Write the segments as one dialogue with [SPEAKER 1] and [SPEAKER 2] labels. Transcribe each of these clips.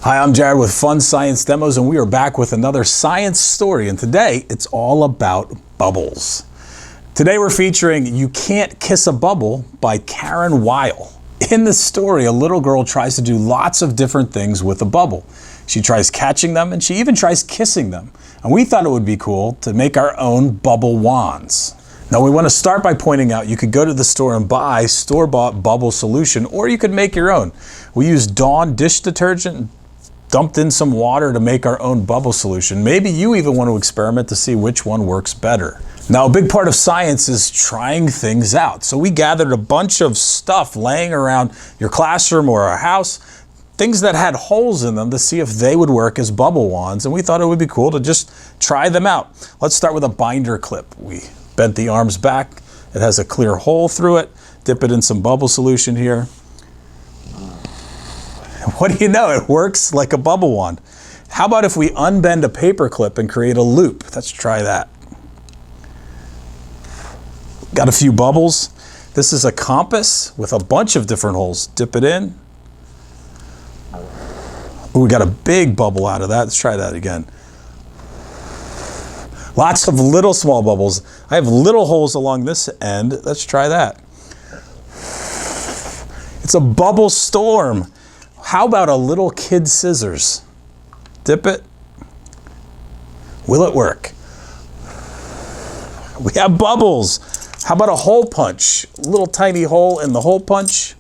[SPEAKER 1] Hi, I'm Jared with Fun Science Demos, and we are back with another science story. And today, it's all about bubbles. Today, we're featuring You Can't Kiss a Bubble by Karen Weil. In this story, a little girl tries to do lots of different things with a bubble. She tries catching them, and she even tries kissing them. And we thought it would be cool to make our own bubble wands. Now, we want to start by pointing out you could go to the store and buy store-bought bubble solution, or you could make your own. We used Dawn dish detergent, dumped in some water to make our own bubble solution. Maybe you even want to experiment to see which one works better. Now, a big part of science is trying things out. So we gathered a bunch of stuff laying around your classroom or our house, things that had holes in them to see if they would work as bubble wands. And we thought it would be cool to just try them out. Let's start with a binder clip. We bent the arms back. It has a clear hole through it. Dip it in some bubble solution here. What do you know? It works like a bubble wand. How about if we unbend a paper clip and create a loop? Let's try that. Got a few bubbles. This is a compass with a bunch of different holes. Dip it in. Ooh, we got a big bubble out of that. Let's try that again. Lots of little small bubbles. I have little holes along this end. Let's try that. It's a bubble storm. How about a little kid scissors? Dip it. Will it work? We have bubbles. How about a hole punch? A little tiny hole in the hole punch.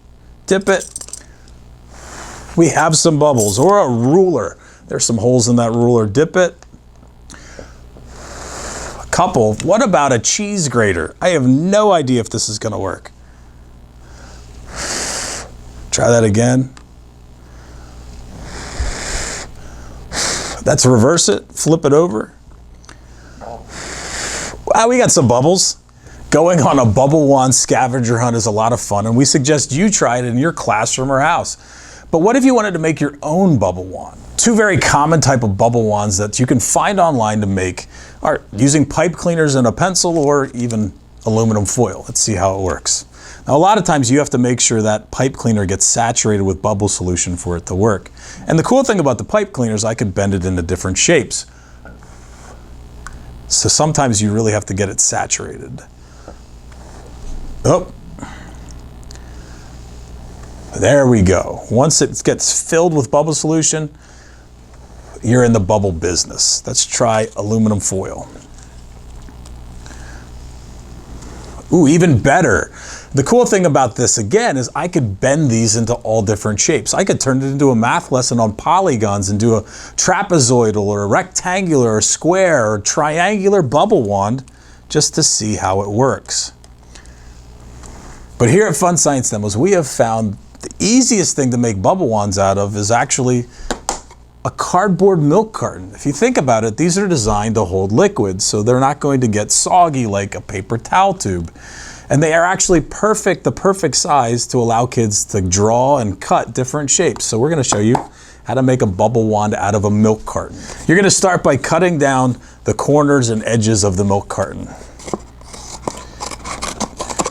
[SPEAKER 1] Dip it. We have some bubbles. Or a ruler. There's some holes in that ruler. Dip it. A couple. What about a cheese grater? I have no idea if this is going to work. Try that again. Let's reverse it, flip it over. Wow, we got some bubbles. Going on a bubble wand scavenger hunt is a lot of fun, and we suggest you try it in your classroom or house. But what if you wanted to make your own bubble wand? Two very common type of bubble wands that you can find online to make are using pipe cleaners and a pencil, or even aluminum foil. Let's see how it works. Now, a lot of times you have to make sure that pipe cleaner gets saturated with bubble solution for it to work. And the cool thing about the pipe cleaner is I could bend it into different shapes. So sometimes you really have to get it saturated. Oh, there we go. Once it gets filled with bubble solution, you're in the bubble business. Let's try aluminum foil. Ooh, even better. The cool thing about this, again, is I could bend these into all different shapes. I could turn it into a math lesson on polygons and do a trapezoidal or a rectangular or square or triangular bubble wand just to see how it works. But here at Fun Science Demos, we have found the easiest thing to make bubble wands out of is actually a cardboard milk carton. If you think about it, these are designed to hold liquids, so they're not going to get soggy like a paper towel tube. And they are actually perfect, the perfect size to allow kids to draw and cut different shapes. So we're going to show you how to make a bubble wand out of a milk carton. You're going to start by cutting down the corners and edges of the milk carton.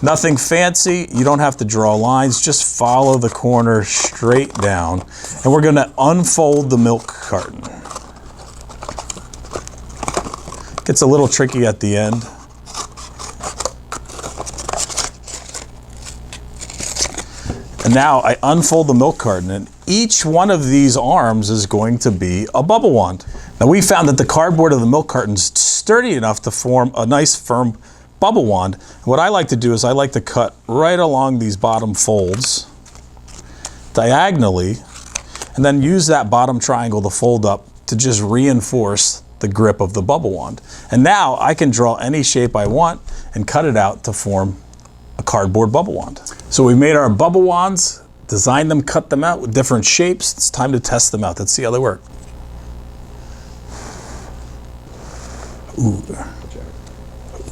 [SPEAKER 1] Nothing fancy. You don't have to draw lines. Just follow the corner straight down. And we're going to unfold the milk carton. Gets a little tricky at the end. And now I unfold the milk carton, and each one of these arms is going to be a bubble wand. Now, we found that the cardboard of the milk carton is sturdy enough to form a nice firm bubble wand. And what I like to do is I like to cut right along these bottom folds diagonally, and then use that bottom triangle to fold up to just reinforce the grip of the bubble wand. And now I can draw any shape I want and cut it out to form a cardboard bubble wand. So we've made our bubble wands, designed them, cut them out with different shapes. It's time to test them out. Let's see how they work. Ooh.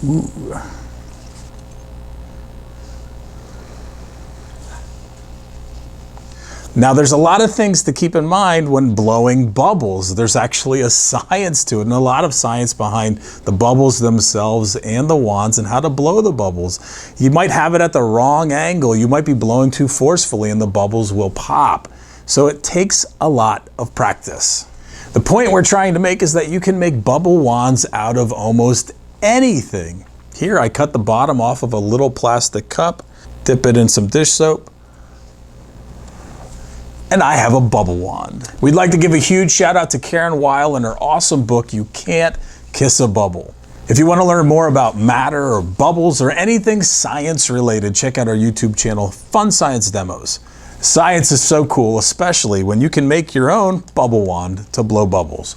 [SPEAKER 1] Ooh. Now, there's a lot of things to keep in mind when blowing bubbles. There's actually a science to it, and a lot of science behind the bubbles themselves and the wands and how to blow the bubbles. You might have it at the wrong angle. You might be blowing too forcefully and the bubbles will pop. so it takes a lot of practice. The point we're trying to make is that you can make bubble wands out of almost anything. Here I cut the bottom off of a little plastic cup, dip it in some dish soap, and I have a bubble wand. We'd like to give a huge shout out to Karen Weil and her awesome book, You Can't Kiss a Bubble. If you want to learn more about matter or bubbles or anything science related, check out our YouTube channel, FunScienceDemos. Science is so cool, especially when you can make your own bubble wand to blow bubbles.